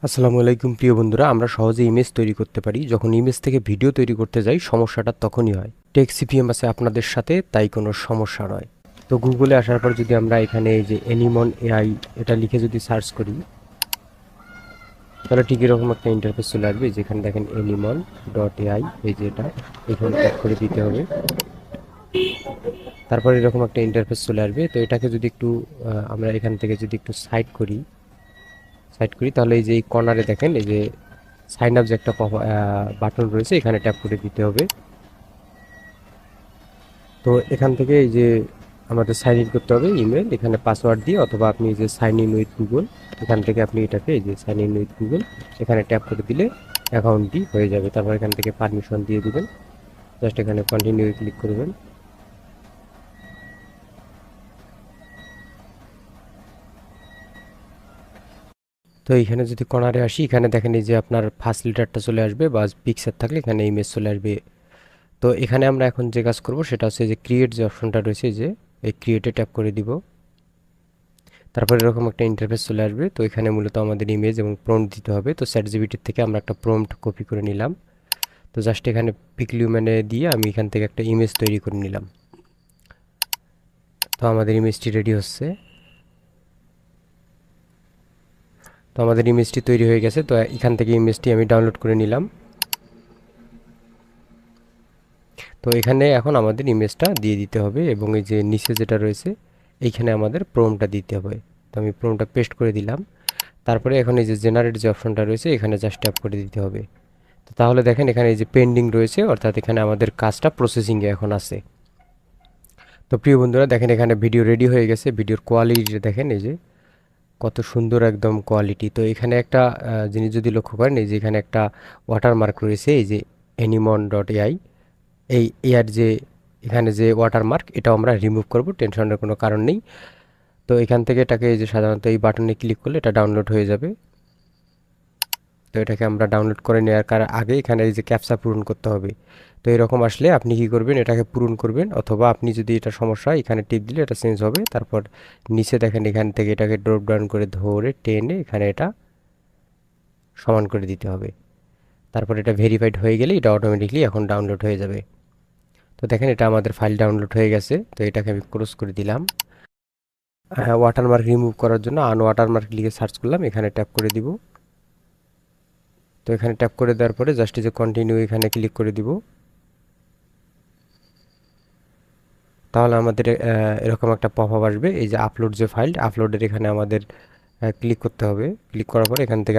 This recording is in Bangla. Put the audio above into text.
আসসালামু আলাইকুম প্রিয় বন্ধুরা, আমরা সহজে ইমেজ তৈরি করতে পারি। যখন ইমেজ থেকে ভিডিও তৈরি করতে যাই সমস্যাটা তখনই হয়। টেক সিপিএম আছে আপনাদের সাথে, তাই কোনো সমস্যা নয়। তো গুগলে আসার পর যদি আমরা এখানে এই যে অ্যানিমন এআই এটা লিখে যদি সার্চ করি, তাহলে ঠিক এরকম একটা ইন্টারফেস চলে আসবে। যেখানে দেখেন অ্যানিমন ডট এআই, এই যে এটা এখানে ট্যাপ করে দিতে হবে। তারপর এরকম একটা ইন্টারফেস চলে আসবে। তো এটাকে যদি একটু আমরা এখান থেকে যদি একটু সাইড করি তাহলে এই যে এই কর্নারে দেখেন এই যে সাইন আপ যে একটা বাটন রয়েছে, এখানে ট্যাপ করে দিতে হবে। তো এখান থেকে এই যে আমাদের সাইন ইন করতে হবে ইমেল, এখানে পাসওয়ার্ড দিয়ে, অথবা আপনি এই যে সাইন ইন উইথ গুগল, এখান থেকে আপনি এটাকে এই যে সাইন ইন উইথ গুগল এখানে ট্যাপ করে দিলে অ্যাকাউন্টটি হয়ে যাবে। তারপর এখান থেকে পারমিশন দিয়ে দিবেন, জাস্ট এখানে কন্টিনিউ ক্লিক করবেন। তো এইখানে যদি কর্নারে আসি, এখানে দেখেন এই যে আপনার ফার্স্ট লিটারটা চলে আসবে, বা পিকচার থাকলে এখানে ইমেজ চলে আসবে। তো এখানে আমরা এখন যে কাজ করব সেটা হচ্ছে যে ক্রিয়েট যে অপশনটা রয়েছে, যে এই ক্রিয়েটে ট্যাপ করে দিব। তারপর এরকম একটা ইন্টারফেস চলে আসবে। তো এখানে মূলত আমাদের ইমেজ এবং প্রম্পট দিতে হবে। তো চ্যাটজিপিটির থেকে আমরা একটা প্রম্পট কপি করে নিলাম। তো জাস্ট এখানে পিকলিউম্যানে দিয়ে আমি এখান থেকে একটা ইমেজ তৈরি করে নিলাম। তো আমাদের ইমেজটি রেডি হচ্ছে। তো আমাদের ইমেজটি তৈরি হয়ে গেছে। তো এখান থেকে ইমেজটি আমি ডাউনলোড করে নিলাম। তো এখানে এখন আমাদের ইমেজটা দিয়ে দিতে হবে, এবং এই যে নিচে যেটা রয়েছে এইখানে আমাদের প্রম্পটটা দিতে হবে। তো আমি প্রম্পটটা পেস্ট করে দিলাম। তারপরে এখন এই যে জেনারেট যে অপশনটা রয়েছে এখানে জাস্ট ট্যাপ করে দিতে হবে। তো তাহলে দেখেন এখানে এই যে পেন্ডিং রয়েছে, অর্থাৎ এখানে আমাদের কাজটা প্রসেসিংয়ে এখন আছে। তো প্রিয় বন্ধুরা দেখেন এখানে ভিডিও রেডি হয়ে গেছে। ভিডিওর কোয়ালিটি দেখেন এই যে কত সুন্দর একদম কোয়ালিটি। তো এখানে একটা জিনিস যদি লক্ষ্য করেন, এই যে এখানে একটা ওয়াটারমার্ক রয়েছে, এই যে অ্যানিমন ডট এআই, এই এআর যে এখানে যে ওয়াটারমার্ক, এটাও আমরা রিমুভ করব, টেনশনের কোনো কারণ নেই। তো এখান থেকে এটাকে এই যে সাধারণত এই বাটনে ক্লিক করলে এটা ডাউনলোড হয়ে যাবে। তো এটাকে আমরা ডাউনলোড করে নেওয়ার আগে এখানে এই যে ক্যাপচা পূরণ করতে হবে। তো এরকম আসলে আপনি কি করবেন, এটাকে পূরণ করবেন, অথবা আপনি যদি এটা সমস্যা হয় এখানে টিপ দিলে এটা চেঞ্জ হবে। তারপর নিচে দেখেন এখান থেকে এটাকে ড্রপ ডাউন করে ধরে টেনে এখানে এটা সমান করে দিতে হবে। তারপর এটা ভেরিফাইড হয়ে গেলে এটা অটোমেটিকলি এখন ডাউনলোড হয়ে যাবে। তো দেখেন এটা আমাদের ফাইল ডাউনলোড হয়ে গেছে। তো এটাকে আমি ক্লোজ করে দিলাম। হ্যাঁ, ওয়াটারমার্ক রিমুভ করার জন্য আন ওয়াটারমার্ক লিখে সার্চ করলাম, এখানে ট্যাপ করে দিব। তো এখানে ট্যাপ করে দেওয়ার পরে জাস্ট যে কন্টিনিউ এখানে ক্লিক করে দিব। তাহলে আমাদের এরকম একটা পপআপ আসবে, এই যে আপলোড যে ফাইল, আপলোডের এখানে আমাদের ক্লিক করতে হবে। ক্লিক করার পরে এখান থেকে